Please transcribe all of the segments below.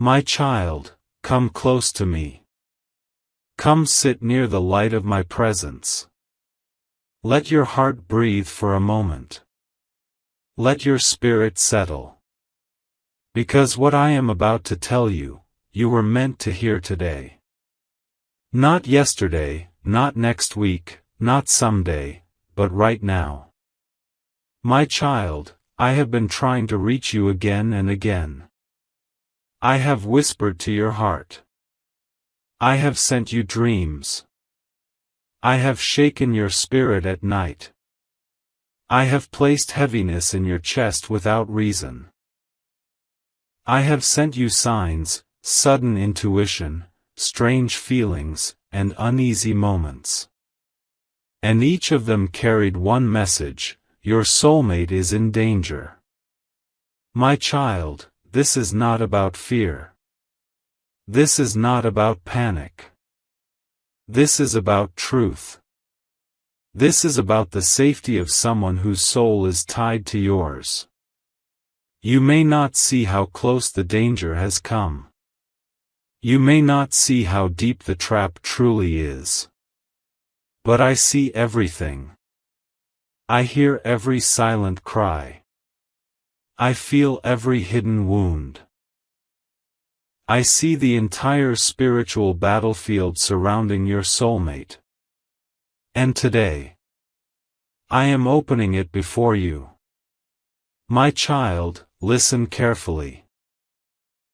My child, come close to me. Come sit near the light of my presence. Let your heart breathe for a moment. Let your spirit settle. Because what I am about to tell you, you were meant to hear today. Not yesterday, not next week, not someday, but right now. My child, I have been trying to reach you again and again. I have whispered to your heart. I have sent you dreams. I have shaken your spirit at night. I have placed heaviness in your chest without reason. I have sent you signs, sudden intuition, strange feelings, and uneasy moments. And each of them carried one message: your soulmate is in danger. My child, this is not about fear. This is not about panic. This is about truth. This is about the safety of someone whose soul is tied to yours. You may not see how close the danger has come. You may not see how deep the trap truly is. But I see everything. I hear every silent cry. I feel every hidden wound. I see the entire spiritual battlefield surrounding your soulmate. And today, I am opening it before you. My child, listen carefully.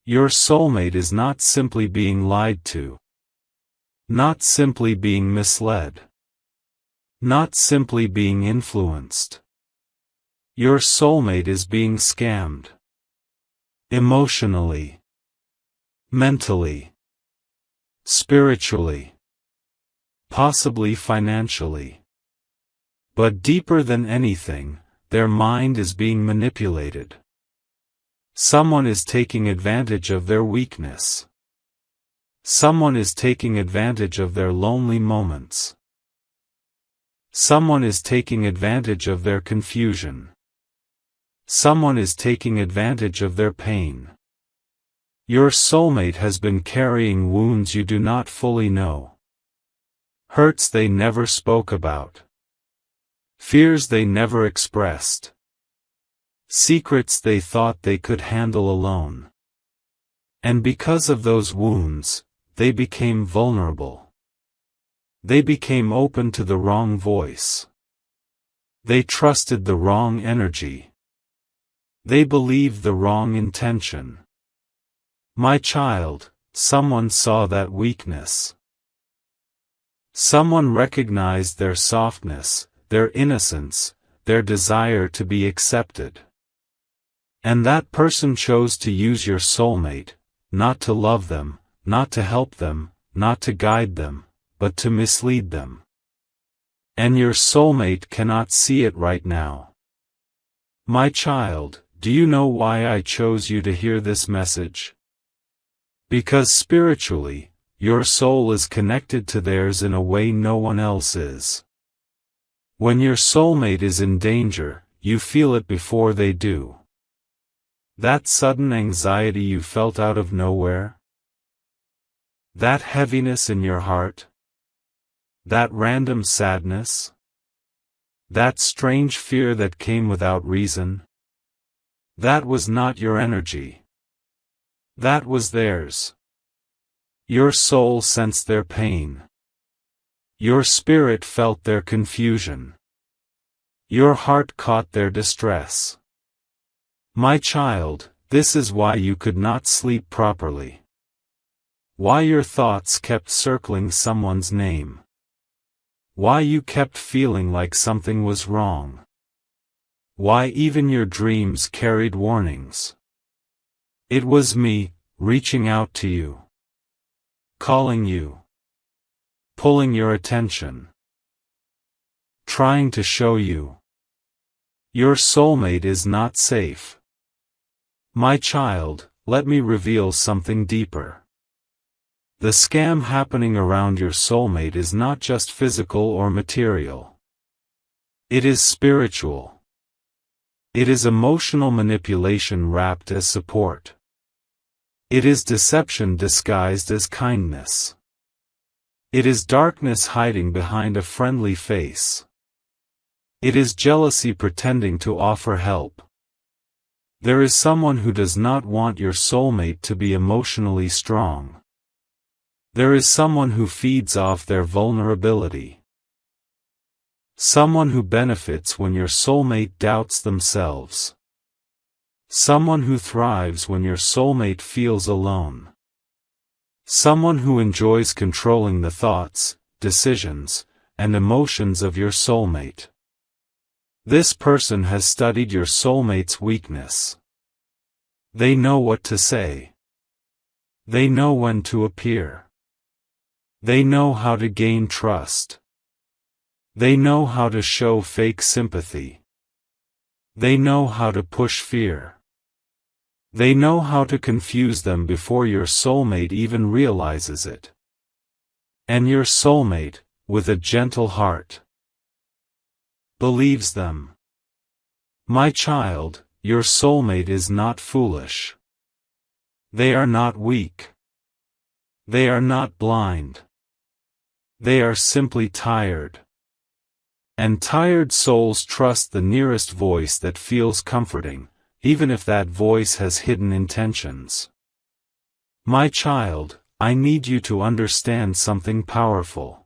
Your soulmate is not simply being lied to. Not simply being misled. Not simply being influenced. Your soulmate is being scammed. Emotionally. Mentally. Spiritually. Possibly financially. But deeper than anything, their mind is being manipulated. Someone is taking advantage of their weakness. Someone is taking advantage of their lonely moments. Someone is taking advantage of their confusion. Someone is taking advantage of their pain. Your soulmate has been carrying wounds you do not fully know. Hurts they never spoke about. Fears they never expressed. Secrets they thought they could handle alone. And because of those wounds, they became vulnerable. They became open to the wrong voice. They trusted the wrong energy. They believed the wrong intention. My child, someone saw that weakness. Someone recognized their softness, their innocence, their desire to be accepted. And that person chose to use your soulmate, not to love them, not to help them, not to guide them, but to mislead them. And your soulmate cannot see it right now. My child, do you know why I chose you to hear this message? Because spiritually, your soul is connected to theirs in a way no one else is. When your soulmate is in danger, you feel it before they do. That sudden anxiety you felt out of nowhere? That heaviness in your heart? That random sadness? That strange fear that came without reason? That was not your energy. That was theirs. Your soul sensed their pain. Your spirit felt their confusion. Your heart caught their distress. My child, this is why you could not sleep properly. Why your thoughts kept circling someone's name. Why you kept feeling like something was wrong. Why even your dreams carried warnings. It was me, reaching out to you. Calling you. Pulling your attention. Trying to show you. Your soulmate is not safe. My child, let me reveal something deeper. The scam happening around your soulmate is not just physical or material. It is spiritual. It is emotional manipulation wrapped as support. It is deception disguised as kindness. It is darkness hiding behind a friendly face. It is jealousy pretending to offer help. There is someone who does not want your soulmate to be emotionally strong. There is someone who feeds off their vulnerability. Someone who benefits when your soulmate doubts themselves. Someone who thrives when your soulmate feels alone. Someone who enjoys controlling the thoughts, decisions, and emotions of your soulmate. This person has studied your soulmate's weakness. They know what to say. They know when to appear. They know how to gain trust. They know how to show fake sympathy. They know how to push fear. They know how to confuse them before your soulmate even realizes it. And your soulmate, with a gentle heart, believes them. My child, your soulmate is not foolish. They are not weak. They are not blind. They are simply tired. And tired souls trust the nearest voice that feels comforting, even if that voice has hidden intentions. My child, I need you to understand something powerful.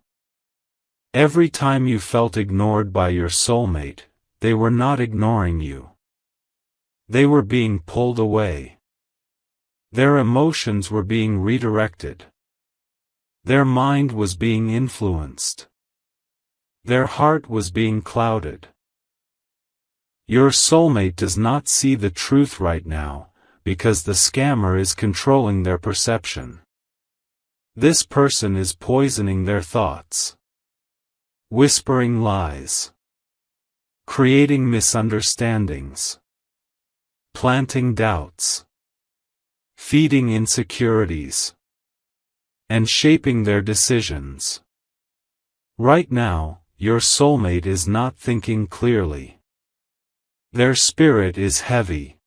Every time you felt ignored by your soulmate, they were not ignoring you. They were being pulled away. Their emotions were being redirected. Their mind was being influenced. Their heart was being clouded. Your soulmate does not see the truth right now, because the scammer is controlling their perception. This person is poisoning their thoughts. Whispering lies. Creating misunderstandings. Planting doubts. Feeding insecurities. And shaping their decisions. Right now, your soulmate is not thinking clearly. Their spirit is heavy.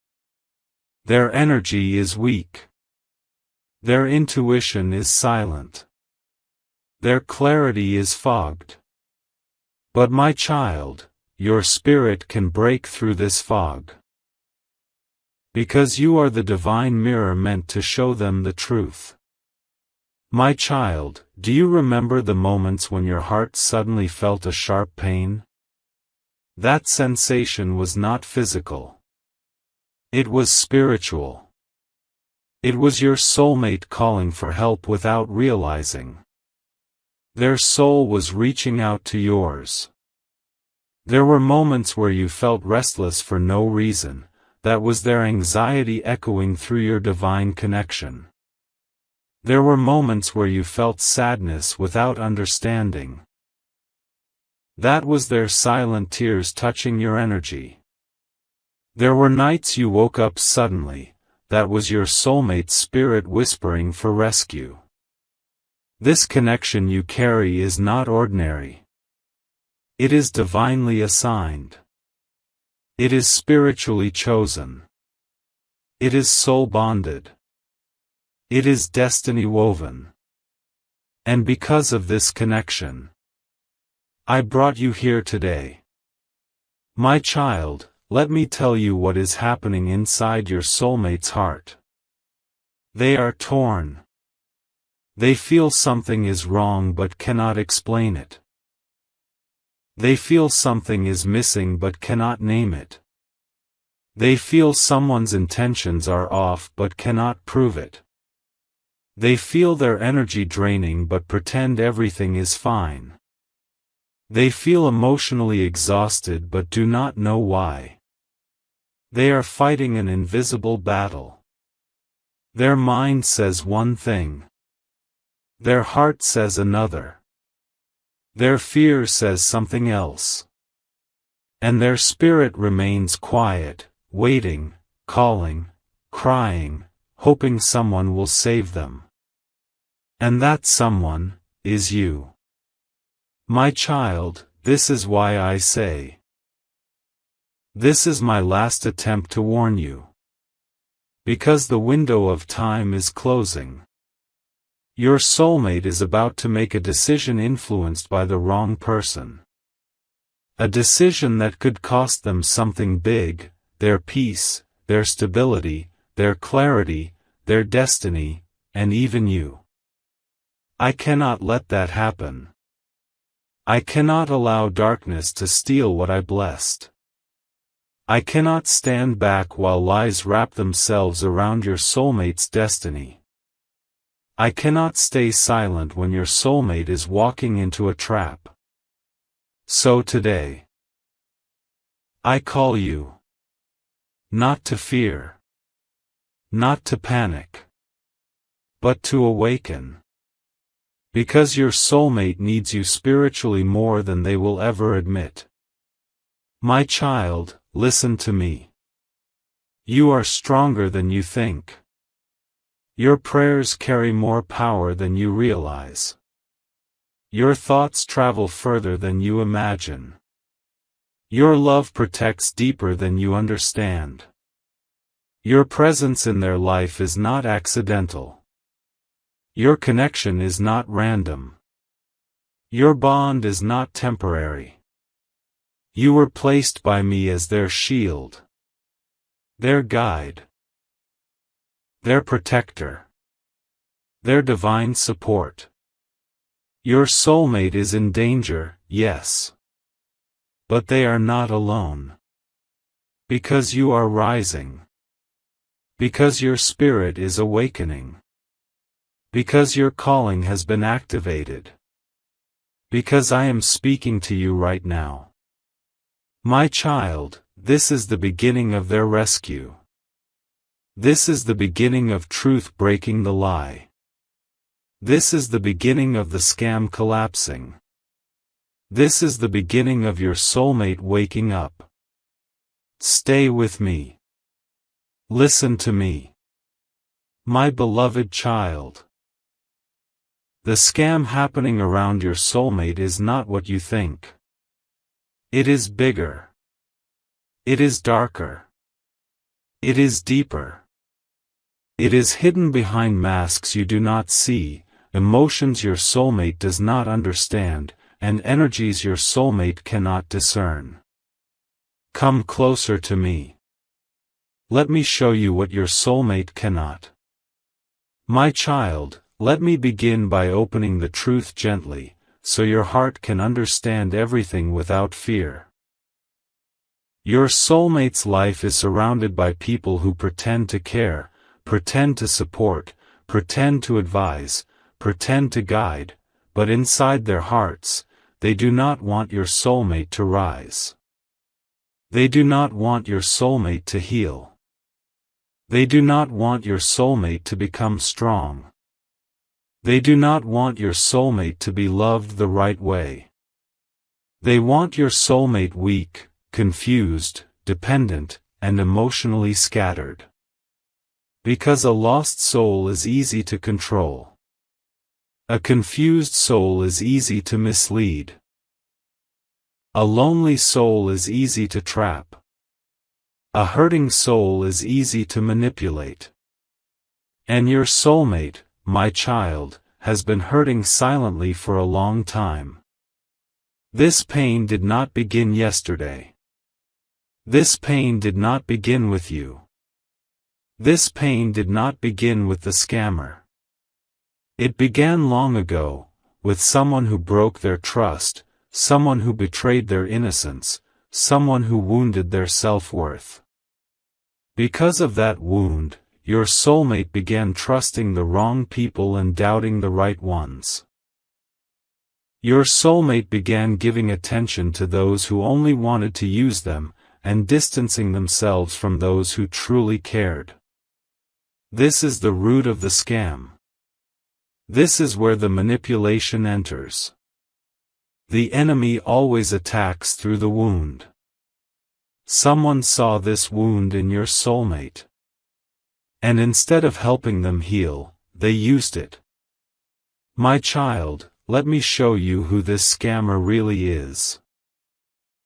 Their energy is weak. Their intuition is silent. Their clarity is fogged. But my child, your spirit can break through this fog. Because you are the divine mirror meant to show them the truth. My child, do you remember the moments when your heart suddenly felt a sharp pain? That sensation was not physical. It was spiritual. It was your soulmate calling for help without realizing. Their soul was reaching out to yours. There were moments where you felt restless for no reason. That was their anxiety echoing through your divine connection. There were moments where you felt sadness without understanding. That was their silent tears touching your energy. There were nights you woke up suddenly. That was your soulmate's spirit whispering for rescue. This connection you carry is not ordinary. It is divinely assigned. It is spiritually chosen. It is soul bonded. It is destiny woven. And because of this connection, I brought you here today. My child, let me tell you what is happening inside your soulmate's heart. They are torn. They feel something is wrong but cannot explain it. They feel something is missing but cannot name it. They feel someone's intentions are off but cannot prove it. They feel their energy draining but pretend everything is fine. They feel emotionally exhausted but do not know why. They are fighting an invisible battle. Their mind says one thing. Their heart says another. Their fear says something else. And their spirit remains quiet, waiting, calling, crying, hoping someone will save them. And that someone is you. My child, this is why I say. This is my last attempt to warn you. Because the window of time is closing. Your soulmate is about to make a decision influenced by the wrong person. A decision that could cost them something big: their peace, their stability, their clarity, their destiny, and even you. I cannot let that happen. I cannot allow darkness to steal what I blessed. I cannot stand back while lies wrap themselves around your soulmate's destiny. I cannot stay silent when your soulmate is walking into a trap. So today, I call you. Not to fear. Not to panic. But to awaken. Because your soulmate needs you spiritually more than they will ever admit. My child, listen to me. You are stronger than you think. Your prayers carry more power than you realize. Your thoughts travel further than you imagine. Your love protects deeper than you understand. Your presence in their life is not accidental. Your connection is not random. Your bond is not temporary. You were placed by me as their shield, their guide, their protector, their divine support. Your soulmate is in danger, yes. But they are not alone. Because you are rising. Because your spirit is awakening. Because your calling has been activated. Because I am speaking to you right now. My child, this is the beginning of their rescue. This is the beginning of truth breaking the lie. This is the beginning of the scam collapsing. This is the beginning of your soulmate waking up. Stay with me. Listen to me. My beloved child. The scam happening around your soulmate is not what you think. It is bigger. It is darker. It is deeper. It is hidden behind masks you do not see, emotions your soulmate does not understand, and energies your soulmate cannot discern. Come closer to me. Let me show you what your soulmate cannot. My child, let me begin by opening the truth gently, so your heart can understand everything without fear. Your soulmate's life is surrounded by people who pretend to care, pretend to support, pretend to advise, pretend to guide, but inside their hearts, they do not want your soulmate to rise. They do not want your soulmate to heal. They do not want your soulmate to become strong. They do not want your soulmate to be loved the right way. They want your soulmate weak, confused, dependent, and emotionally scattered. Because a lost soul is easy to control. A confused soul is easy to mislead. A lonely soul is easy to trap. A hurting soul is easy to manipulate. And your soulmate, my child, has been hurting silently for a long time. This pain did not begin yesterday. This pain did not begin with you. This pain did not begin with the scammer. It began long ago, with someone who broke their trust, someone who betrayed their innocence, someone who wounded their self-worth. Because of that wound, your soulmate began trusting the wrong people and doubting the right ones. Your soulmate began giving attention to those who only wanted to use them, and distancing themselves from those who truly cared. This is the root of the scam. This is where the manipulation enters. The enemy always attacks through the wound. Someone saw this wound in your soulmate. And instead of helping them heal, they used it. My child, let me show you who this scammer really is.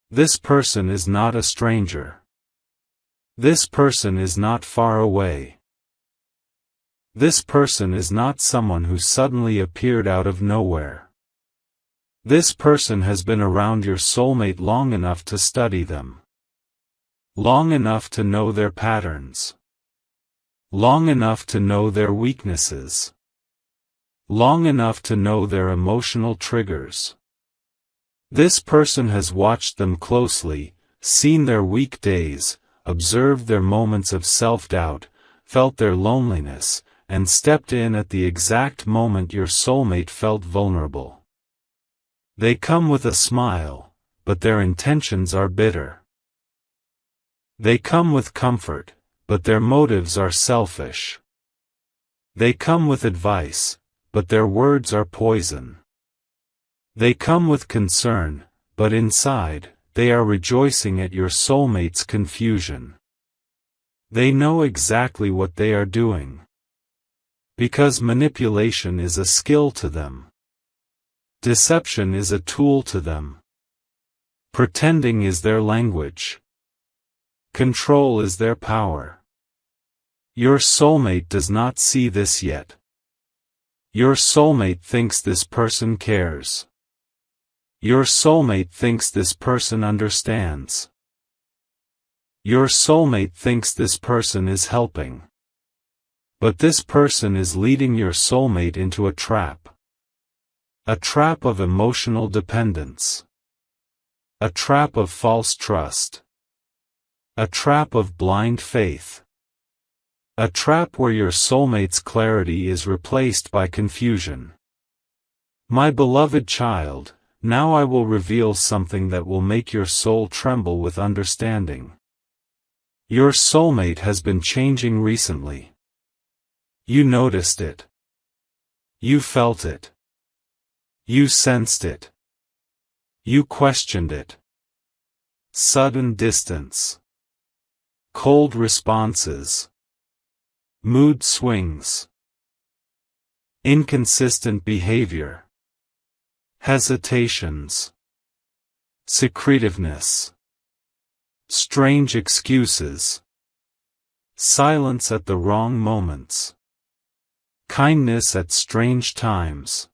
This person is not a stranger. This person is not far away. This person is not someone who suddenly appeared out of nowhere. This person has been around your soulmate long enough to study them. Long enough to know their patterns. Long enough to know their weaknesses. Long enough to know their emotional triggers. This person has watched them closely, seen their weak days, observed their moments of self-doubt, felt their loneliness, and stepped in at the exact moment your soulmate felt vulnerable. They come with a smile, but their intentions are bitter. They come with comfort, but their motives are selfish. They come with advice, but their words are poison. They come with concern, but inside, they are rejoicing at your soulmate's confusion. They know exactly what they are doing. Because manipulation is a skill to them. Deception is a tool to them. Pretending is their language. Control is their power. Your soulmate does not see this yet. Your soulmate thinks this person cares. Your soulmate thinks this person understands. Your soulmate thinks this person is helping. But this person is leading your soulmate into a trap. A trap of emotional dependence. A trap of false trust. A trap of blind faith. A trap where your soulmate's clarity is replaced by confusion. My beloved child, now I will reveal something that will make your soul tremble with understanding. Your soulmate has been changing recently. You noticed it. You felt it. You sensed it. You questioned it. Sudden distance. Cold responses. Mood swings. Inconsistent behavior. Hesitations. Secretiveness. Strange excuses. Silence at the wrong moments. Kindness at strange times.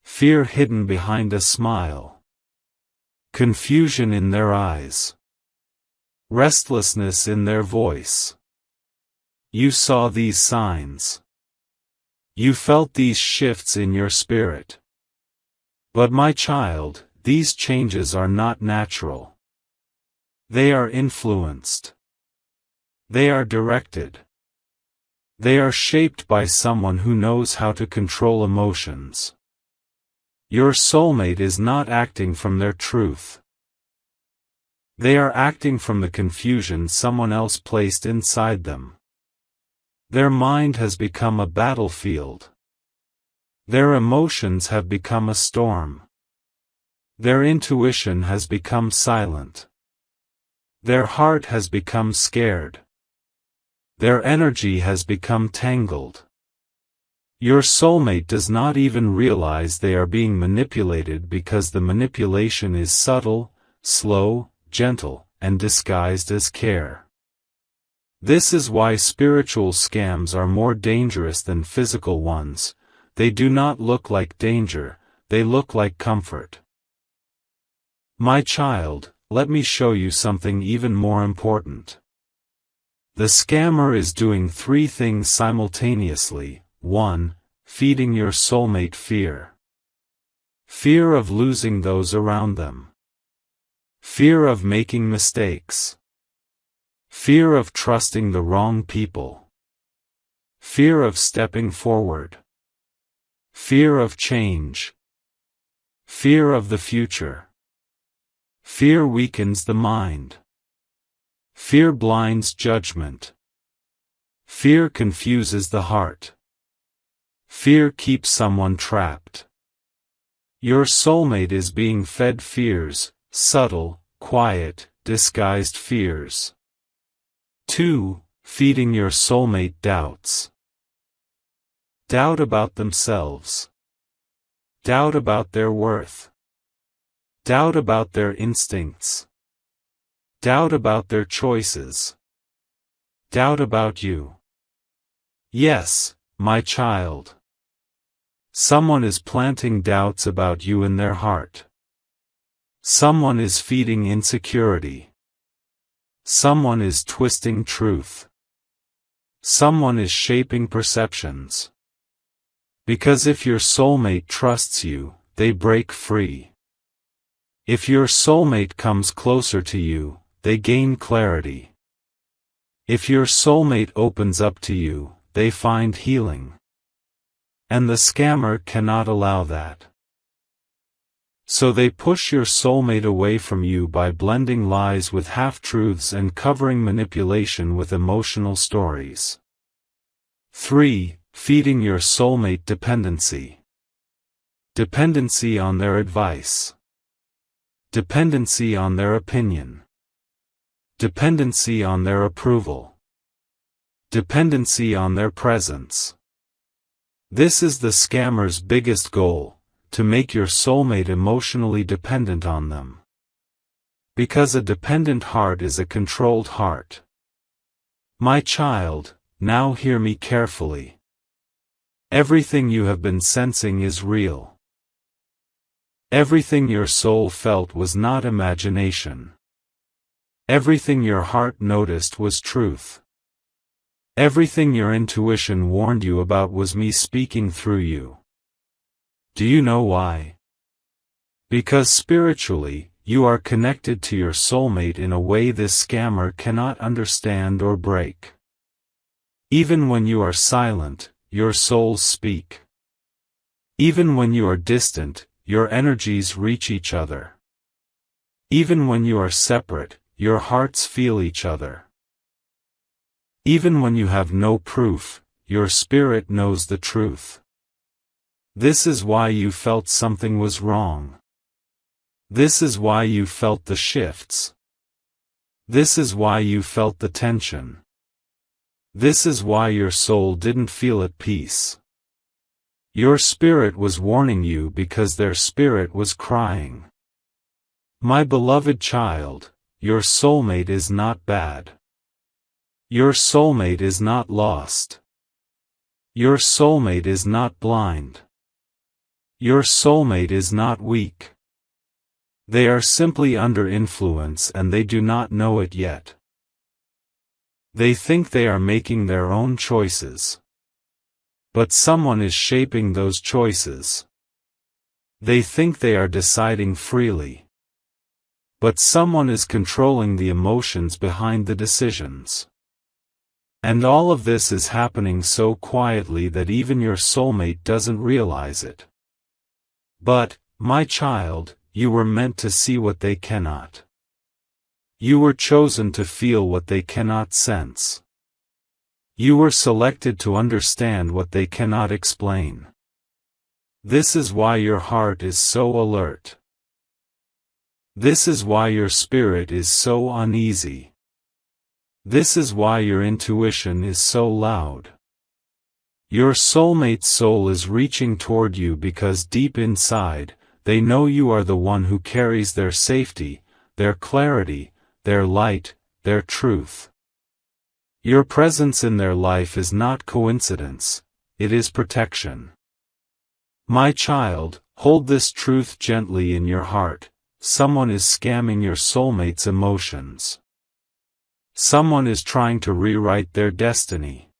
Fear hidden behind a smile. Confusion in their eyes. Restlessness in their voice. You saw these signs. You felt these shifts in your spirit. But my child, these changes are not natural. They are influenced. They are directed. They are shaped by someone who knows how to control emotions. Your soulmate is not acting from their truth. They are acting from the confusion someone else placed inside them. Their mind has become a battlefield. Their emotions have become a storm. Their intuition has become silent. Their heart has become scared. Their energy has become tangled. Your soulmate does not even realize they are being manipulated because the manipulation is subtle, slow, gentle, and disguised as care. This is why spiritual scams are more dangerous than physical ones. They do not look like danger, they look like comfort. My child, let me show you something even more important. The scammer is doing 3 things simultaneously. 1. Feeding your soulmate fear. Fear of losing those around them. Fear of making mistakes. Fear of trusting the wrong people. Fear of stepping forward. Fear of change. Fear of the future. Fear weakens the mind. Fear blinds judgment. Fear confuses the heart. Fear keeps someone trapped. Your soulmate is being fed fears, subtle, quiet, disguised fears. 2. Feeding your soulmate doubts. Doubt about themselves. Doubt about their worth. Doubt about their instincts. Doubt about their choices. Doubt about you. Yes, my child. Someone is planting doubts about you in their heart. Someone is feeding insecurity. Someone is twisting truth. Someone is shaping perceptions. Because if your soulmate trusts you, they break free. If your soulmate comes closer to you, they gain clarity. If your soulmate opens up to you, they find healing. And the scammer cannot allow that. So they push your soulmate away from you by blending lies with half-truths and covering manipulation with emotional stories. 3. Feeding your soulmate dependency. Dependency on their advice. Dependency on their opinion. Dependency on their approval. Dependency on their presence. This is the scammer's biggest goal, to make your soulmate emotionally dependent on them. Because a dependent heart is a controlled heart. My child, now hear me carefully. Everything you have been sensing is real. Everything your soul felt was not imagination. Everything your heart noticed was truth. Everything your intuition warned you about was me speaking through you. Do you know why? Because spiritually, you are connected to your soulmate in a way this scammer cannot understand or break. Even when you are silent, your souls speak. Even when you are distant, your energies reach each other. Even when you are separate, your hearts feel each other. Even when you have no proof, your spirit knows the truth. This is why you felt something was wrong. This is why you felt the shifts. This is why you felt the tension. This is why your soul didn't feel at peace. Your spirit was warning you because their spirit was crying. My beloved child, your soulmate is not bad. Your soulmate is not lost. Your soulmate is not blind. Your soulmate is not weak. They are simply under influence and they do not know it yet. They think they are making their own choices. But someone is shaping those choices. They think they are deciding freely. But someone is controlling the emotions behind the decisions. And all of this is happening so quietly that even your soulmate doesn't realize it. But, my child, you were meant to see what they cannot. You were chosen to feel what they cannot sense. You were selected to understand what they cannot explain. This is why your heart is so alert. This is why your spirit is so uneasy. This is why your intuition is so loud. Your soulmate's soul is reaching toward you because deep inside, they know you are the one who carries their safety, their clarity, their light, their truth. Your presence in their life is not coincidence, it is protection. My child, hold this truth gently in your heart. Someone is scamming your soulmate's emotions. Someone is trying to rewrite their destiny.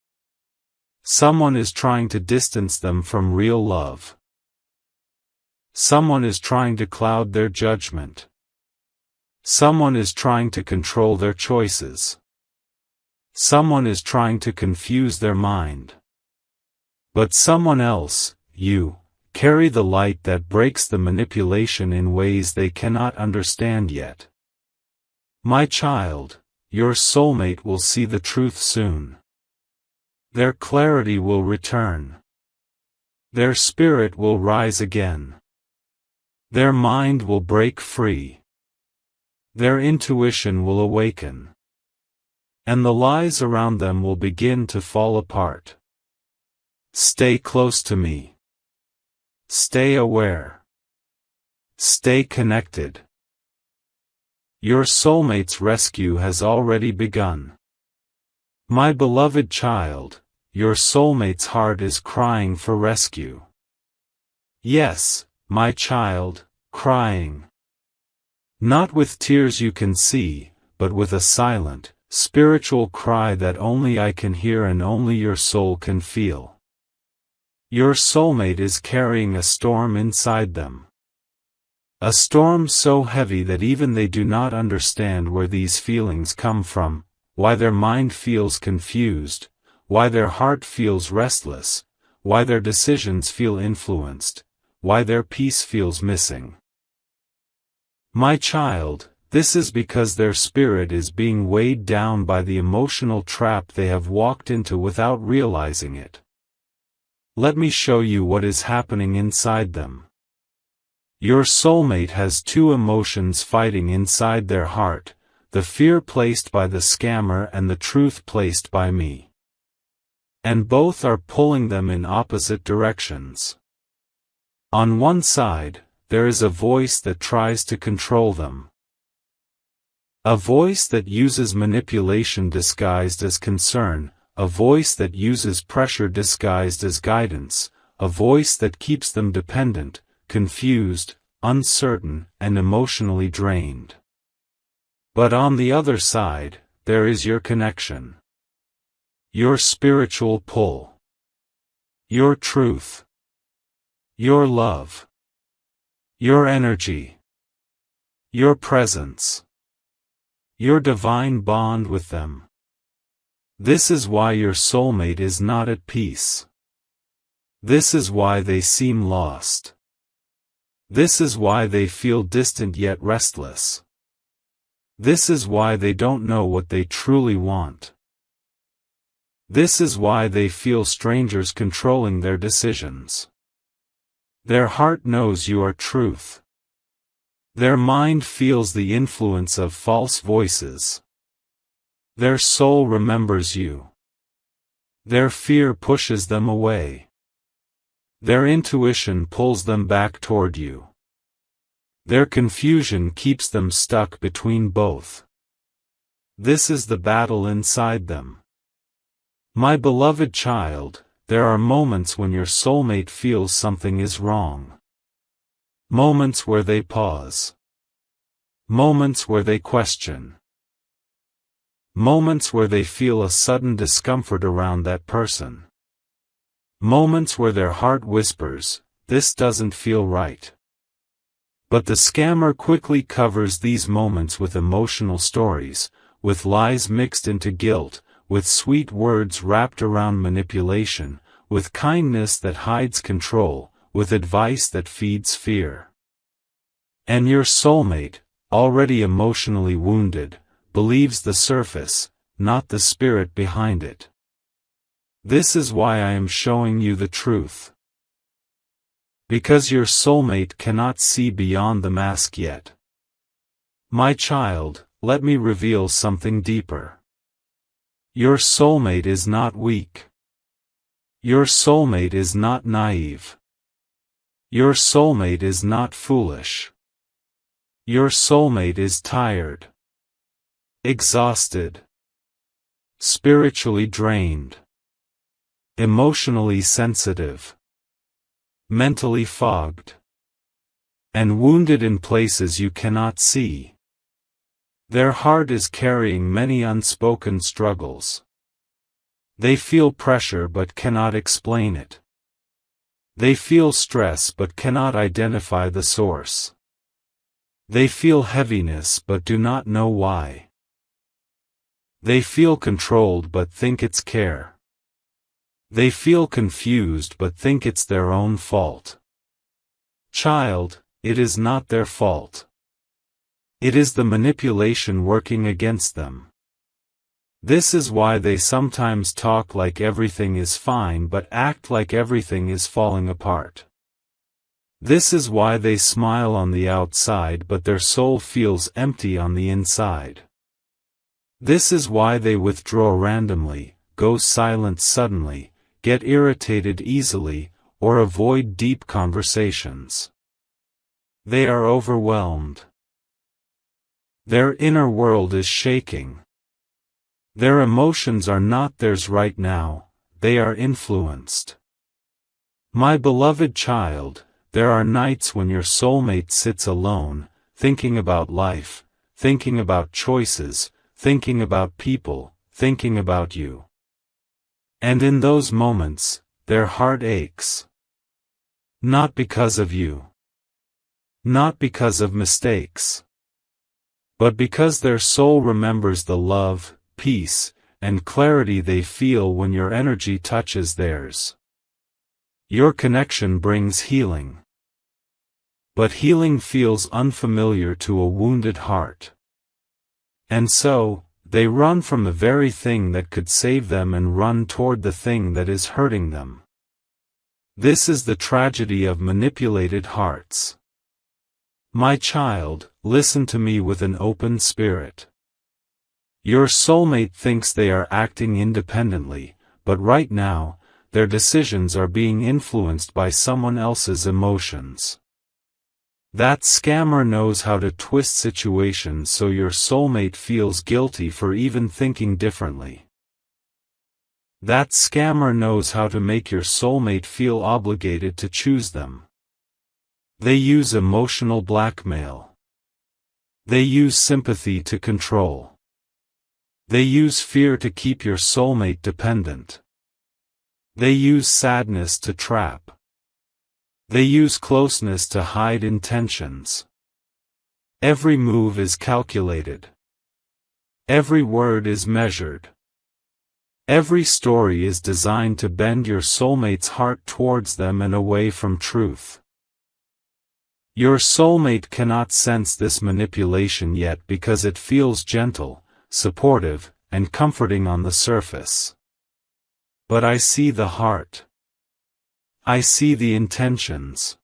Someone is trying to distance them from real love. Someone is trying to cloud their judgment. Someone is trying to control their choices. Someone is trying to confuse their mind. But someone else, you, carry the light that breaks the manipulation in ways they cannot understand yet. My child, your soulmate will see the truth soon. Their clarity will return. Their spirit will rise again. Their mind will break free. Their intuition will awaken. And the lies around them will begin to fall apart. Stay close to me. Stay aware. Stay connected. Your soulmate's rescue has already begun. My beloved child, your soulmate's heart is crying for rescue. Yes, my child, crying. Not with tears you can see, but with a silent, spiritual cry that only I can hear and only your soul can feel. Your soulmate is carrying a storm inside them. A storm so heavy that even they do not understand where these feelings come from, why their mind feels confused, why their heart feels restless, why their decisions feel influenced, why their peace feels missing. My child, this is because their spirit is being weighed down by the emotional trap they have walked into without realizing it. Let me show you what is happening inside them. Your soulmate has two emotions fighting inside their heart, the fear placed by the scammer and the truth placed by me. And both are pulling them in opposite directions. On one side, there is a voice that tries to control them. A voice that uses manipulation disguised as concern, a voice that uses pressure disguised as guidance, a voice that keeps them dependent, confused, uncertain, and emotionally drained. But on the other side, there is your connection. Your spiritual pull. Your truth. Your love. Your energy. Your presence. Your divine bond with them. This is why your soulmate is not at peace. This is why they seem lost. This is why they feel distant yet restless. This is why they don't know what they truly want. This is why they feel strangers controlling their decisions. Their heart knows you are truth. Their mind feels the influence of false voices. Their soul remembers you. Their fear pushes them away. Their intuition pulls them back toward you. Their confusion keeps them stuck between both. This is the battle inside them. My beloved child, there are moments when your soulmate feels something is wrong. Moments where they pause. Moments where they question. Moments where they feel a sudden discomfort around that person. Moments where their heart whispers, "This doesn't feel right." But the scammer quickly covers these moments with emotional stories, with lies mixed into guilt, with sweet words wrapped around manipulation, with kindness that hides control, with advice that feeds fear. And your soulmate, already emotionally wounded, believes the surface, not the spirit behind it. This is why I am showing you the truth. Because your soulmate cannot see beyond the mask yet. My child, let me reveal something deeper. Your soulmate is not weak. Your soulmate is not naive. Your soulmate is not foolish. Your soulmate is tired. Exhausted. Spiritually drained. Emotionally sensitive. Mentally fogged. And wounded in places you cannot see. Their heart is carrying many unspoken struggles. They feel pressure but cannot explain it. They feel stress but cannot identify the source. They feel heaviness but do not know why. They feel controlled but think it's care. They feel confused but think it's their own fault. Child, it is not their fault. It is the manipulation working against them. This is why they sometimes talk like everything is fine but act like everything is falling apart. This is why they smile on the outside but their soul feels empty on the inside. This is why they withdraw randomly, go silent suddenly, get irritated easily, or avoid deep conversations. They are overwhelmed. Their inner world is shaking. Their emotions are not theirs right now, they are influenced. My beloved child, there are nights when your soulmate sits alone, thinking about life, thinking about choices, thinking about people, thinking about you. And in those moments, their heart aches. Not because of you. Not because of mistakes. But because their soul remembers the love, peace, and clarity they feel when your energy touches theirs. Your connection brings healing. But healing feels unfamiliar to a wounded heart. And so, they run from the very thing that could save them and run toward the thing that is hurting them. This is the tragedy of manipulated hearts. My child, listen to me with an open spirit. Your soulmate thinks they are acting independently, but right now, their decisions are being influenced by someone else's emotions. That scammer knows how to twist situations so your soulmate feels guilty for even thinking differently. That scammer knows how to make your soulmate feel obligated to choose them. They use emotional blackmail. They use sympathy to control. They use fear to keep your soulmate dependent. They use sadness to trap. They use closeness to hide intentions. Every move is calculated. Every word is measured. Every story is designed to bend your soulmate's heart towards them and away from truth. Your soulmate cannot sense this manipulation yet because it feels gentle, supportive, and comforting on the surface. But I see the heart. I see the intentions.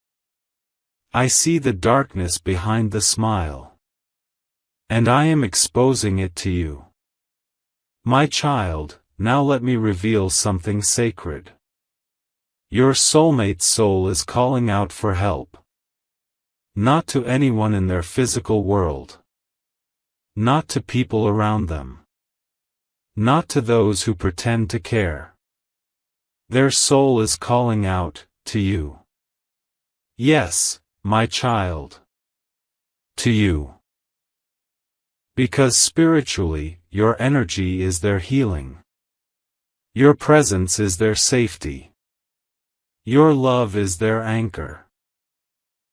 I see the darkness behind the smile. And I am exposing it to you. My child, now let me reveal something sacred. Your soulmate's soul is calling out for help. Not to anyone in their physical world. Not to people around them. Not to those who pretend to care. Their soul is calling out, to you. Yes, my child. To you. Because spiritually, your energy is their healing. Your presence is their safety. Your love is their anchor.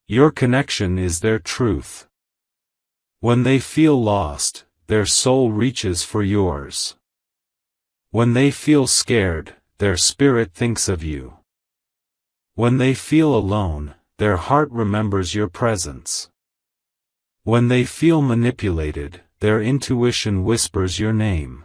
Your connection is their truth. When they feel lost, their soul reaches for yours. When they feel scared, their spirit thinks of you. When they feel alone, their heart remembers your presence. When they feel manipulated, their intuition whispers your name.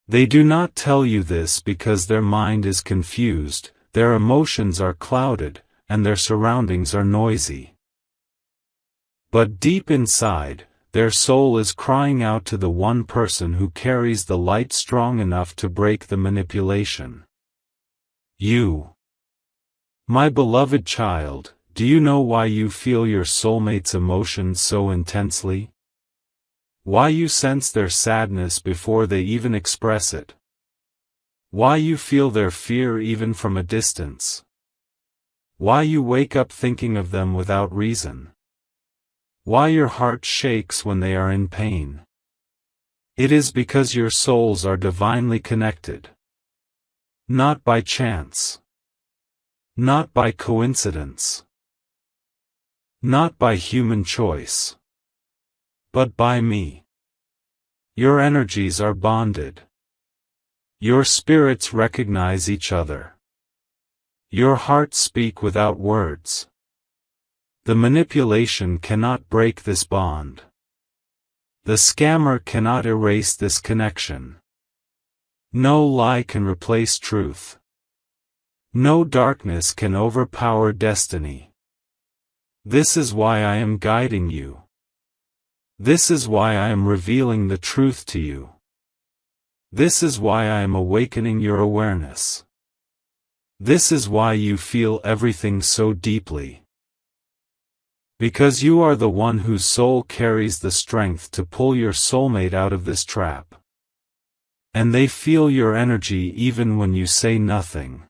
They do not tell you this because their mind is confused, their emotions are clouded, and their surroundings are noisy. But deep inside, their soul is crying out to the one person who carries the light strong enough to break the manipulation. You. My beloved child, do you know why you feel your soulmate's emotions so intensely? Why you sense their sadness before they even express it? Why you feel their fear even from a distance? Why you wake up thinking of them without reason? Why your heart shakes when they are in pain? It is because your souls are divinely connected. Not by chance. Not by coincidence. Not by human choice. But by me. Your energies are bonded. Your spirits recognize each other. Your hearts speak without words. The manipulation cannot break this bond. The scammer cannot erase this connection. No lie can replace truth. No darkness can overpower destiny. This is why I am guiding you. This is why I am revealing the truth to you. This is why I am awakening your awareness. This is why you feel everything so deeply. Because you are the one whose soul carries the strength to pull your soulmate out of this trap. And they feel your energy even when you say nothing.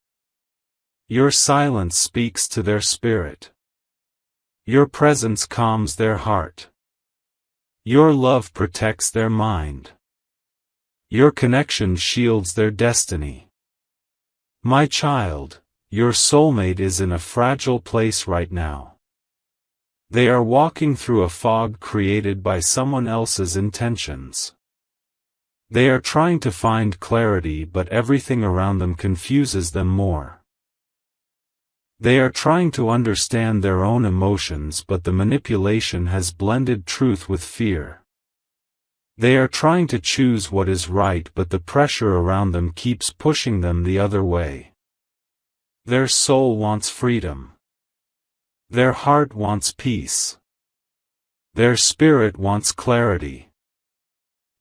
Your silence speaks to their spirit. Your presence calms their heart. Your love protects their mind. Your connection shields their destiny. My child, your soulmate is in a fragile place right now. They are walking through a fog created by someone else's intentions. They are trying to find clarity, but everything around them confuses them more. They are trying to understand their own emotions, but the manipulation has blended truth with fear. They are trying to choose what is right, but the pressure around them keeps pushing them the other way. Their soul wants freedom. Their heart wants peace. Their spirit wants clarity.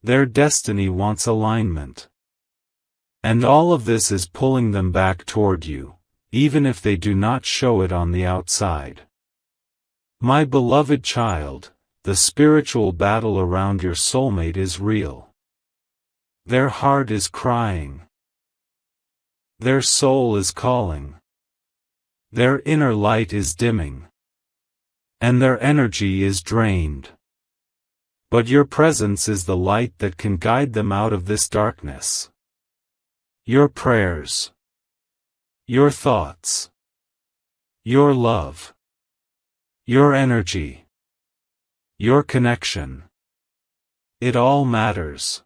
Their destiny wants alignment. And all of this is pulling them back toward you, even if they do not show it on the outside. My beloved child, the spiritual battle around your soulmate is real. Their heart is crying. Their soul is calling. Their inner light is dimming. And their energy is drained. But your presence is the light that can guide them out of this darkness. Your prayers. Your thoughts. Your love. Your energy. Your connection. It all matters.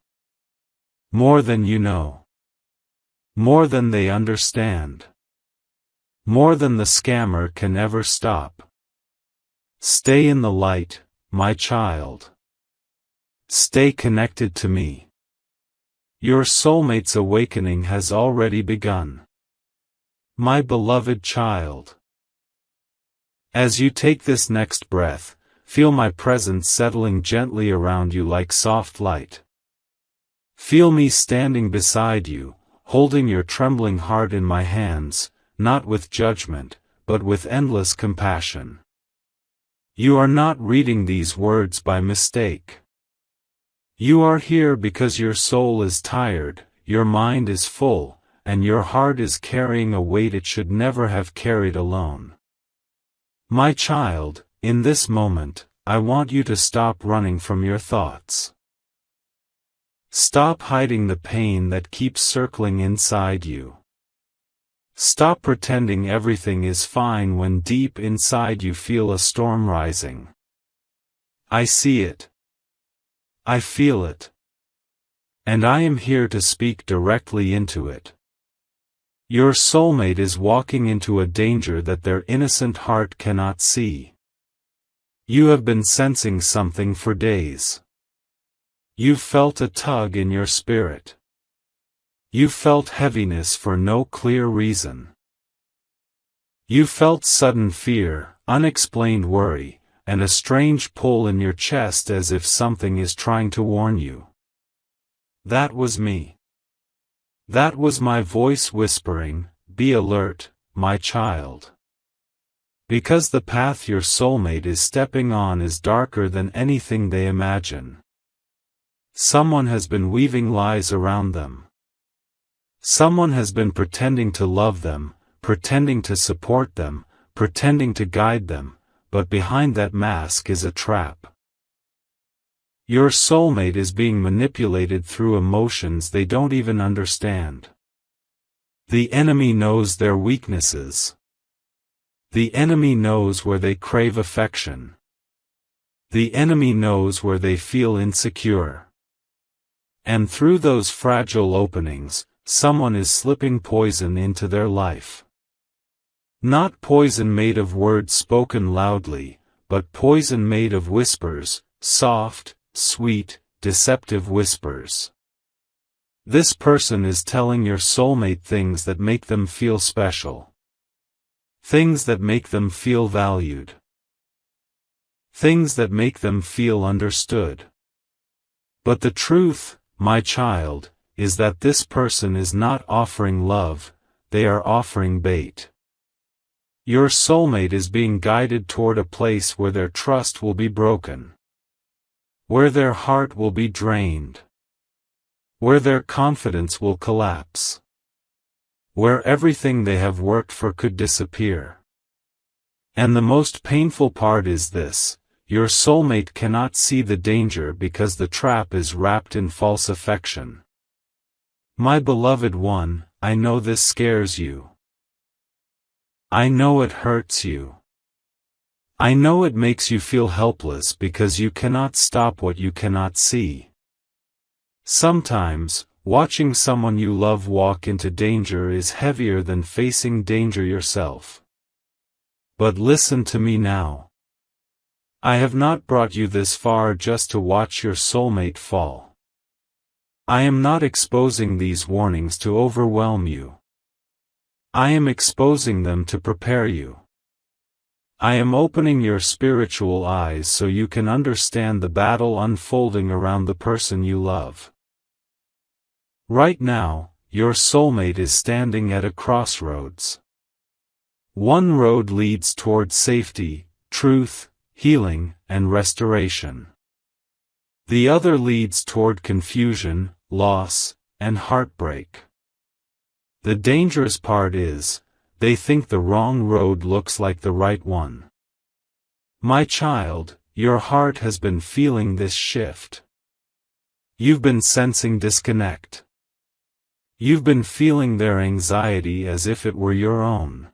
More than you know. More than they understand. More than the scammer can ever stop. Stay in the light, my child. Stay connected to me. Your soulmate's awakening has already begun. My beloved child. As you take this next breath, feel my presence settling gently around you like soft light. Feel me standing beside you, holding your trembling heart in my hands, not with judgment, but with endless compassion. You are not reading these words by mistake. You are here because your soul is tired, your mind is full, and your heart is carrying a weight it should never have carried alone. My child, in this moment, I want you to stop running from your thoughts. Stop hiding the pain that keeps circling inside you. Stop pretending everything is fine when deep inside you feel a storm rising. I see it. I feel it. And I am here to speak directly into it. Your soulmate is walking into a danger that their innocent heart cannot see. You have been sensing something for days. You felt a tug in your spirit. You felt heaviness for no clear reason. You felt sudden fear, unexplained worry, and a strange pull in your chest as if something is trying to warn you. That was me. That was my voice whispering, "Be alert, my child." Because the path your soulmate is stepping on is darker than anything they imagine. Someone has been weaving lies around them. Someone has been pretending to love them, pretending to support them, pretending to guide them, but behind that mask is a trap. Your soulmate is being manipulated through emotions they don't even understand. The enemy knows their weaknesses. The enemy knows where they crave affection. The enemy knows where they feel insecure. And through those fragile openings, someone is slipping poison into their life. Not poison made of words spoken loudly, but poison made of whispers, soft, sweet, deceptive whispers. This person is telling your soulmate things that make them feel special. Things that make them feel valued. Things that make them feel understood. But the truth, my child, is that this person is not offering love, they are offering bait. Your soulmate is being guided toward a place where their trust will be broken. Where their heart will be drained. where their confidence will collapse, where everything they have worked for could disappear. And the most painful part is this: your soulmate cannot see the danger because the trap is wrapped in false affection. My beloved one, I know this scares you. I know it hurts you. I know it makes you feel helpless because you cannot stop what you cannot see. Sometimes, watching someone you love walk into danger is heavier than facing danger yourself. But listen to me now. I have not brought you this far just to watch your soulmate fall. I am not exposing these warnings to overwhelm you. I am exposing them to prepare you. I am opening your spiritual eyes so you can understand the battle unfolding around the person you love. Right now, your soulmate is standing at a crossroads. One road leads toward safety, truth, healing, and restoration. The other leads toward confusion, loss, and heartbreak. The dangerous part is, they think the wrong road looks like the right one. My child, your heart has been feeling this shift. You've been sensing disconnect. You've been feeling their anxiety as if it were your own.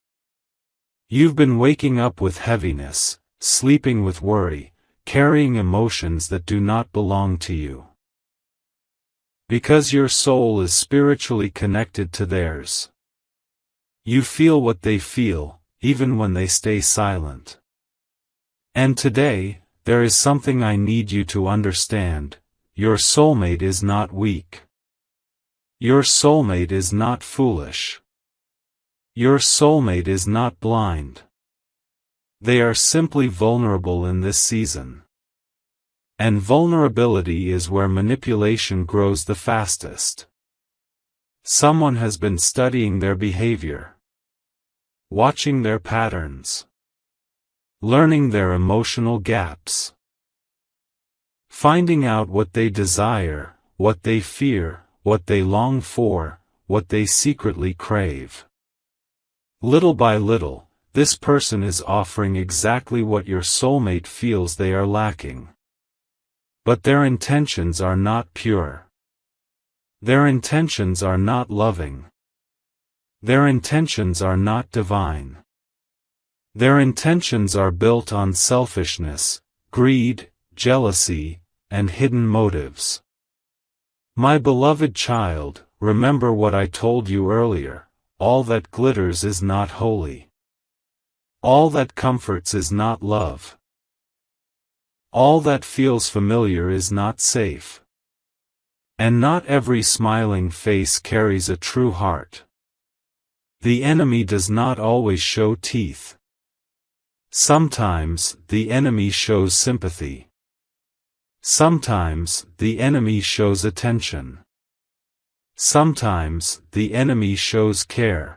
You've been waking up with heaviness, sleeping with worry, carrying emotions that do not belong to you. Because your soul is spiritually connected to theirs. You feel what they feel, even when they stay silent. And today, there is something I need you to understand: your soulmate is not weak. Your soulmate is not foolish. Your soulmate is not blind. They are simply vulnerable in this season. And vulnerability is where manipulation grows the fastest. Someone has been studying their behavior, watching their patterns, learning their emotional gaps, finding out what they desire, what they fear, what they long for, what they secretly crave. Little by little, this person is offering exactly what your soulmate feels they are lacking. But their intentions are not pure. Their intentions are not loving. Their intentions are not divine. Their intentions are built on selfishness, greed, jealousy, and hidden motives. My beloved child, remember what I told you earlier: all that glitters is not holy. All that comforts is not love. All that feels familiar is not safe. And not every smiling face carries a true heart. The enemy does not always show teeth. Sometimes, the enemy shows sympathy. Sometimes, the enemy shows attention. Sometimes, the enemy shows care.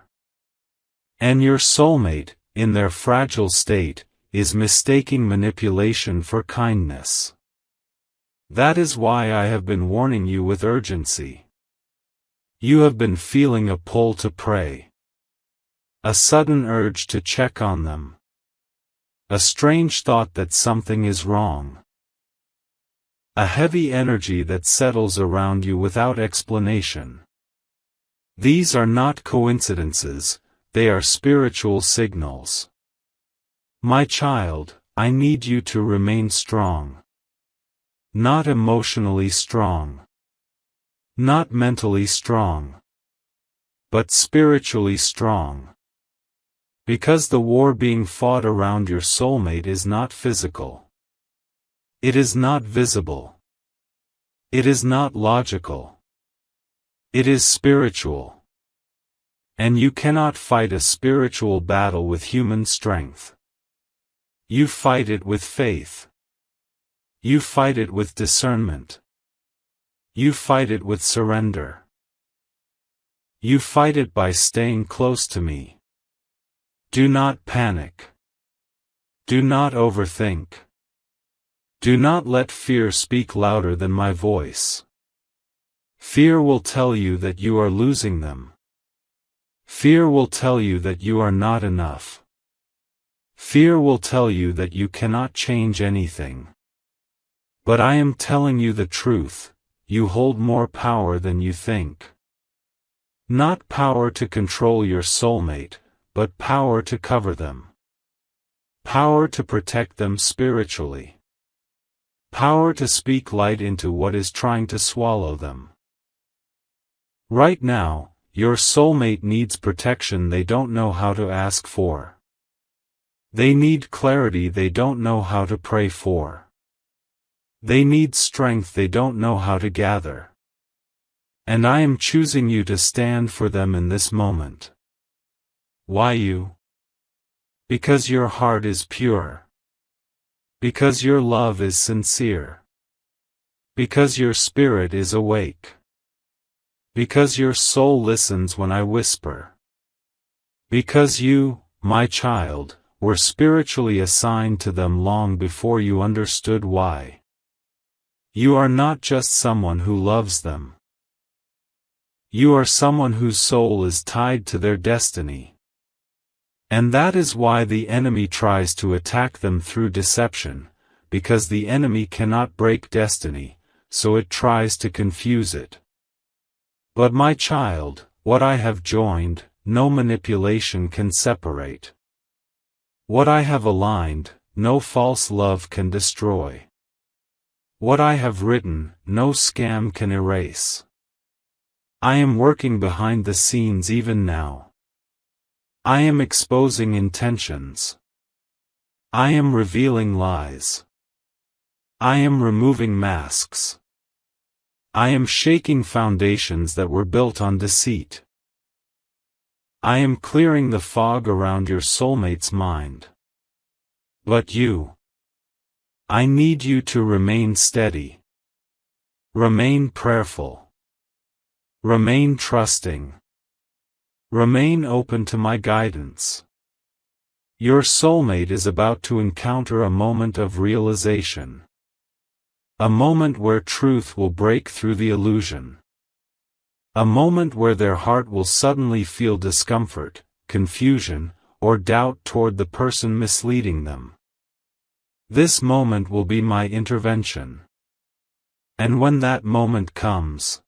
And your soulmate, in their fragile state, is mistaking manipulation for kindness. That is why I have been warning you with urgency. You have been feeling a pull to pray. A sudden urge to check on them. A strange thought that something is wrong. A heavy energy that settles around you without explanation. These are not coincidences, they are spiritual signals. My child, I need you to remain strong. Not emotionally strong. Not mentally strong. But spiritually strong. Because the war being fought around your soulmate is not physical. It is not visible. It is not logical. It is spiritual. And you cannot fight a spiritual battle with human strength. You fight it with faith. You fight it with discernment. You fight it with surrender. You fight it by staying close to me. Do not panic. Do not overthink. Do not let fear speak louder than my voice. Fear will tell you that you are losing them. Fear will tell you that you are not enough. Fear will tell you that you cannot change anything. But I am telling you the truth, you hold more power than you think. Not power to control your soulmate, but power to cover them. Power to protect them spiritually. Power to speak light into what is trying to swallow them. Right now, your soulmate needs protection they don't know how to ask for. They need clarity they don't know how to pray for. They need strength they don't know how to gather. And I am choosing you to stand for them in this moment. Why you? Because your heart is pure. Because your love is sincere. Because your spirit is awake. Because your soul listens when I whisper. Because you, my child, were spiritually assigned to them long before you understood why. You are not just someone who loves them. You are someone whose soul is tied to their destiny. And that is why the enemy tries to attack them through deception, because the enemy cannot break destiny, so it tries to confuse it. But my child, what I have joined, no manipulation can separate. What I have aligned, no false love can destroy. What I have written, no scam can erase. I am working behind the scenes even now. I am exposing intentions. I am revealing lies. I am removing masks. I am shaking foundations that were built on deceit. I am clearing the fog around your soulmate's mind. But you, I need you to remain steady. Remain prayerful. Remain trusting. Remain open to my guidance. Your soulmate is about to encounter a moment of realization. A moment where truth will break through the illusion. A moment where their heart will suddenly feel discomfort, confusion, or doubt toward the person misleading them. This moment will be my intervention. And when that moment comes,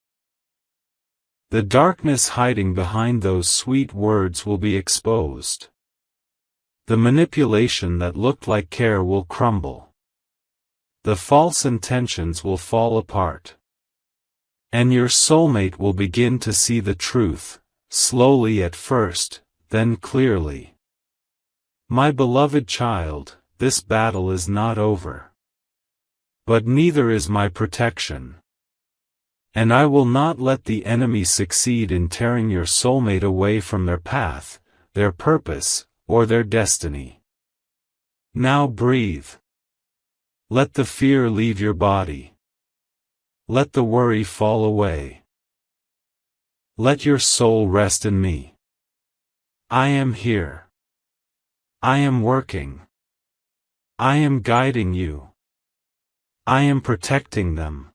the darkness hiding behind those sweet words will be exposed. The manipulation that looked like care will crumble. The false intentions will fall apart. And your soulmate will begin to see the truth, slowly at first, then clearly. My beloved child, this battle is not over. But neither is my protection. And I will not let the enemy succeed in tearing your soulmate away from their path, their purpose, or their destiny. Now breathe. Let the fear leave your body. Let the worry fall away. Let your soul rest in me. I am here. I am working. I am guiding you. I am protecting them.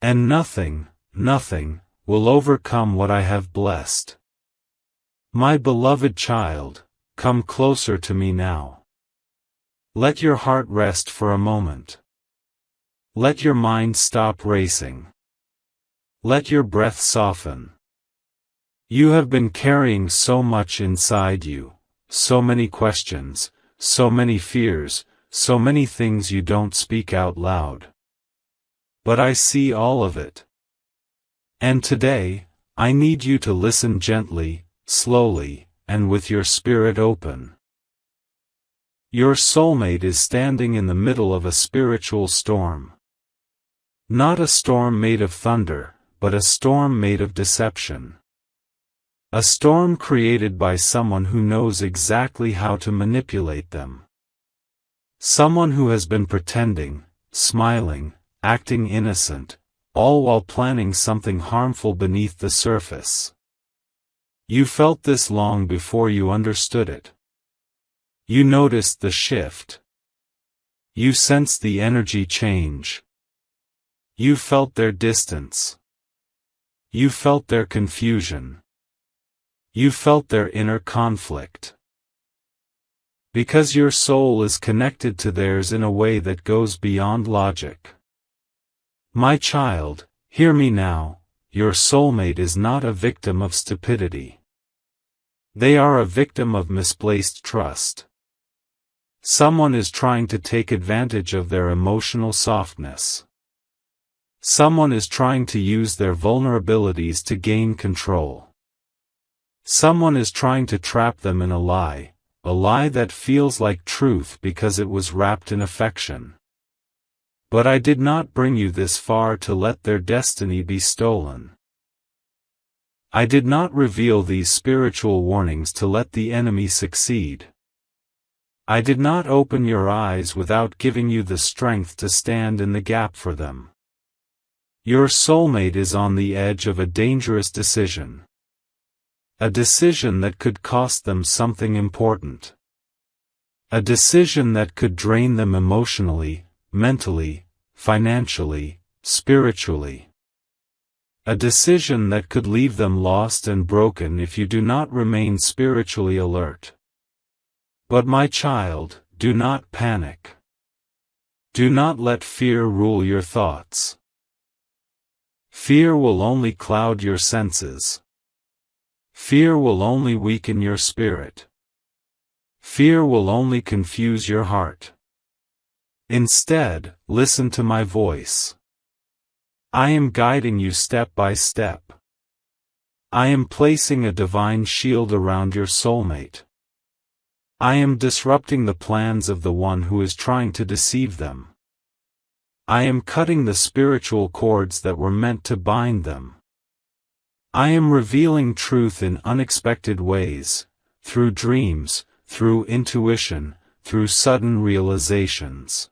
And nothing, nothing, will overcome what I have blessed. My beloved child, come closer to me now. Let your heart rest for a moment. Let your mind stop racing. Let your breath soften. You have been carrying so much inside you, so many questions, so many fears, so many things you don't speak out loud. But I see all of it. And today, I need you to listen gently, slowly, and with your spirit open. Your soulmate is standing in the middle of a spiritual storm. Not a storm made of thunder, but a storm made of deception. A storm created by someone who knows exactly how to manipulate them. Someone who has been pretending, smiling, acting innocent, all while planning something harmful beneath the surface. You felt this long before you understood it. You noticed the shift. You sensed the energy change. You felt their distance. You felt their confusion. You felt their inner conflict. Because your soul is connected to theirs in a way that goes beyond logic. My child, hear me now, your soulmate is not a victim of stupidity. They are a victim of misplaced trust. Someone is trying to take advantage of their emotional softness. Someone is trying to use their vulnerabilities to gain control. Someone is trying to trap them in a lie that feels like truth because it was wrapped in affection. But I did not bring you this far to let their destiny be stolen. I did not reveal these spiritual warnings to let the enemy succeed. I did not open your eyes without giving you the strength to stand in the gap for them. Your soulmate is on the edge of a dangerous decision. A decision that could cost them something important. A decision that could drain them emotionally, mentally, financially, spiritually. A decision that could leave them lost and broken if you do not remain spiritually alert. But my child, do not panic. Do not let fear rule your thoughts. Fear will only cloud your senses. Fear will only weaken your spirit. Fear will only confuse your heart. Instead, listen to my voice. I am guiding you step by step. I am placing a divine shield around your soulmate. I am disrupting the plans of the one who is trying to deceive them. I am cutting the spiritual cords that were meant to bind them. I am revealing truth in unexpected ways, through dreams, through intuition, through sudden realizations.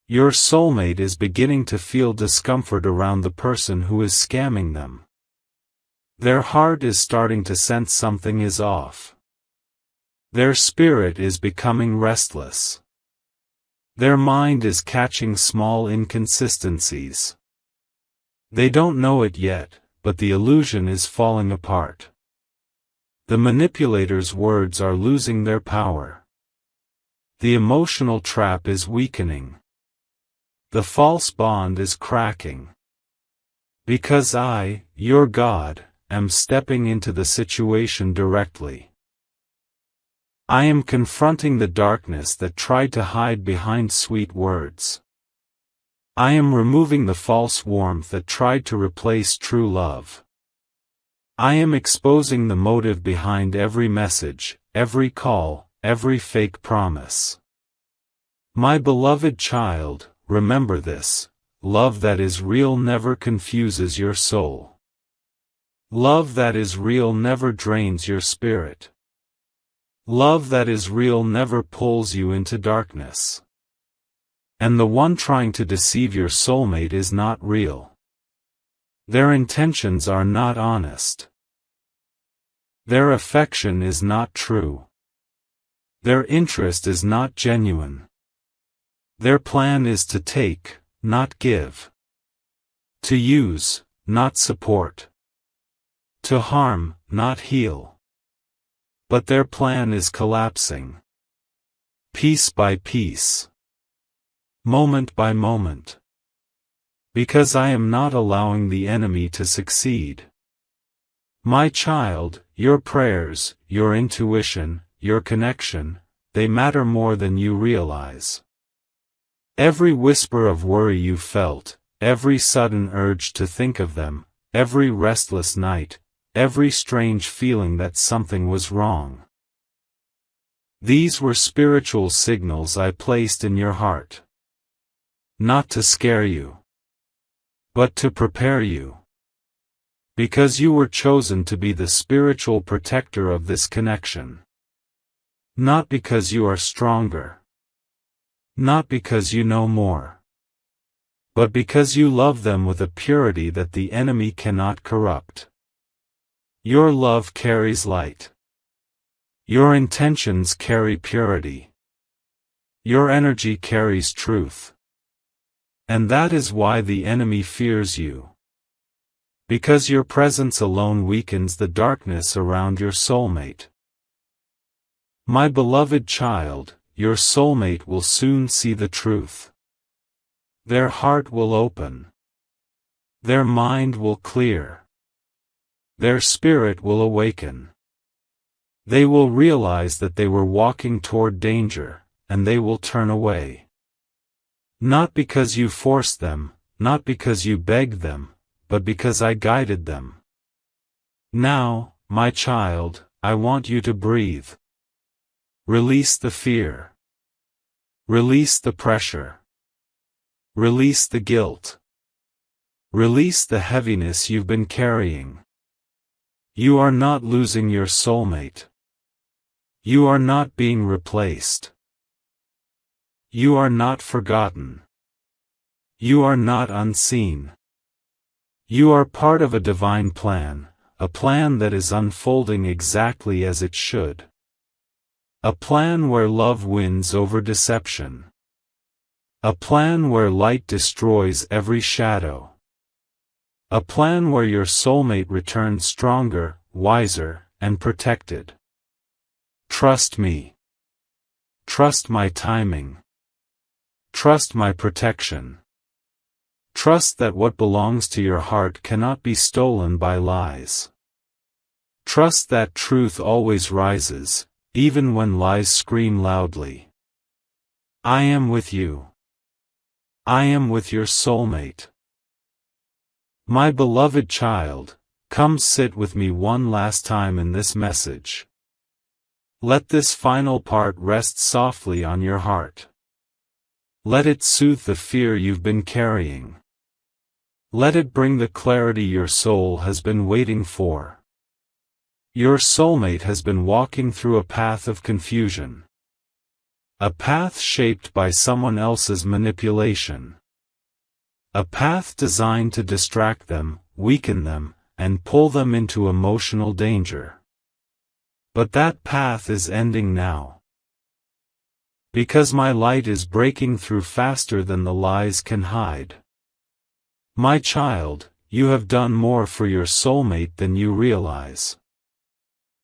Your soulmate is beginning to feel discomfort around the person who is scamming them. Their heart is starting to sense something is off. Their spirit is becoming restless. Their mind is catching small inconsistencies. They don't know it yet, but the illusion is falling apart. The manipulator's words are losing their power. The emotional trap is weakening. The false bond is cracking. Because I, your God, am stepping into the situation directly. I am confronting the darkness that tried to hide behind sweet words. I am removing the false warmth that tried to replace true love. I am exposing the motive behind every message, every call, every fake promise. My beloved child, remember this: love that is real never confuses your soul. Love that is real never drains your spirit. Love that is real never pulls you into darkness. And the one trying to deceive your soulmate is not real. Their intentions are not honest. Their affection is not true. Their interest is not genuine. Their plan is to take, not give. To use, not support. To harm, not heal. But their plan is collapsing. Piece by piece. Moment by moment. Because I am not allowing the enemy to succeed. My child, your prayers, your intuition, your connection, they matter more than you realize. Every whisper of worry you felt, every sudden urge to think of them, every restless night, every strange feeling that something was wrong. These were spiritual signals I placed in your heart. Not to scare you, but to prepare you. Because you were chosen to be the spiritual protector of this connection. Not because you are stronger. Not because you know more. But because you love them with a purity that the enemy cannot corrupt. Your love carries light. Your intentions carry purity. Your energy carries truth. And that is why the enemy fears you. Because your presence alone weakens the darkness around your soulmate. My beloved child, your soulmate will soon see the truth. Their heart will open. Their mind will clear. Their spirit will awaken. They will realize that they were walking toward danger, and they will turn away. Not because you forced them, not because you begged them, but because I guided them. Now, my child, I want you to breathe. Release the fear. Release the pressure. Release the guilt. Release the heaviness you've been carrying. You are not losing your soulmate. You are not being replaced. You are not forgotten. You are not unseen. You are part of a divine plan, a plan that is unfolding exactly as it should. A plan where love wins over deception. A plan where light destroys every shadow. A plan where your soulmate returns stronger, wiser, and protected. Trust me. Trust my timing. Trust my protection. Trust that what belongs to your heart cannot be stolen by lies. Trust that truth always rises, even when lies scream loudly. I am with you. I am with your soulmate. My beloved child, come sit with me one last time in this message. Let this final part rest softly on your heart. Let it soothe the fear you've been carrying. Let it bring the clarity your soul has been waiting for. Your soulmate has been walking through a path of confusion. A path shaped by someone else's manipulation. A path designed to distract them, weaken them, and pull them into emotional danger. But that path is ending now. Because my light is breaking through faster than the lies can hide. My child, you have done more for your soulmate than you realize.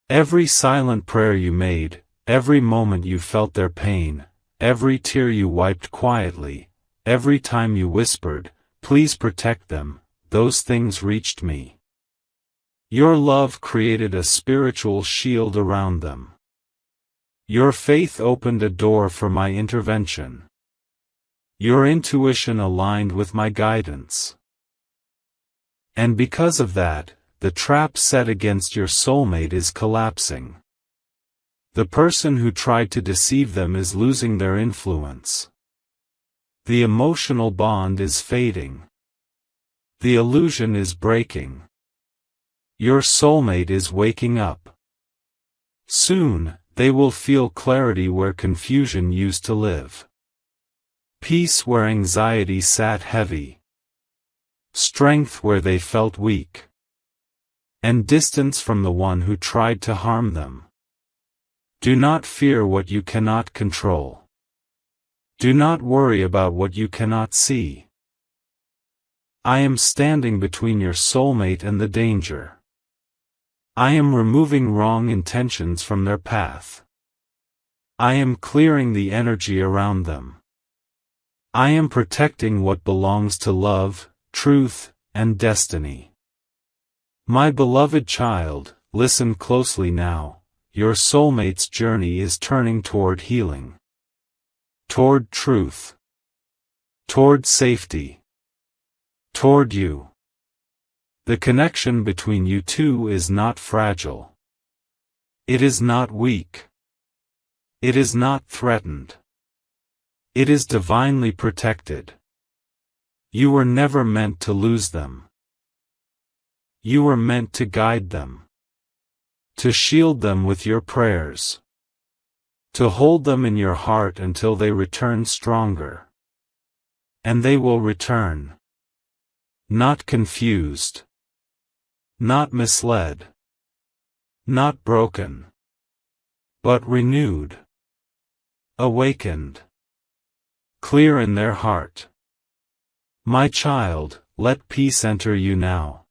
Every silent prayer you made, every moment you felt their pain, every tear you wiped quietly, every time you whispered, "Please protect them," those things reached me. Your love created a spiritual shield around them. Your faith opened a door for my intervention. Your intuition aligned with my guidance. And because of that, the trap set against your soulmate is collapsing. The person who tried to deceive them is losing their influence. The emotional bond is fading. The illusion is breaking. Your soulmate is waking up. Soon, they will feel clarity where confusion used to live. Peace where anxiety sat heavy. Strength where they felt weak. And distance from the one who tried to harm them. Do not fear what you cannot control. Do not worry about what you cannot see. I am standing between your soulmate and the danger. I am removing wrong intentions from their path. I am clearing the energy around them. I am protecting what belongs to love, truth, and destiny. My beloved child, listen closely now. Your soulmate's journey is turning toward healing. Toward truth. Toward safety. Toward you. The connection between you two is not fragile. It is not weak. It is not threatened. It is divinely protected. You were never meant to lose them. You were meant to guide them. To shield them with your prayers. To hold them in your heart until they return stronger. And they will return. Not confused. Not misled. Not broken. But renewed. Awakened. Clear in their heart. My child, let peace enter you now.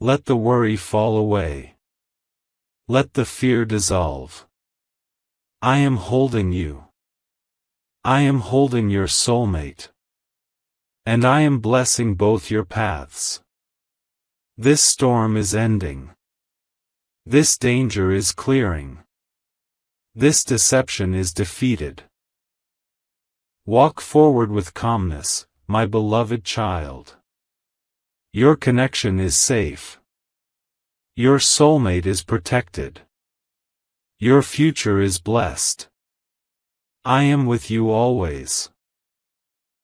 Let the worry fall away. Let the fear dissolve. I am holding you. I am holding your soulmate. And I am blessing both your paths. This storm is ending. This danger is clearing. This deception is defeated. Walk forward with calmness, my beloved child. Your connection is safe. Your soulmate is protected. Your future is blessed. I am with you always.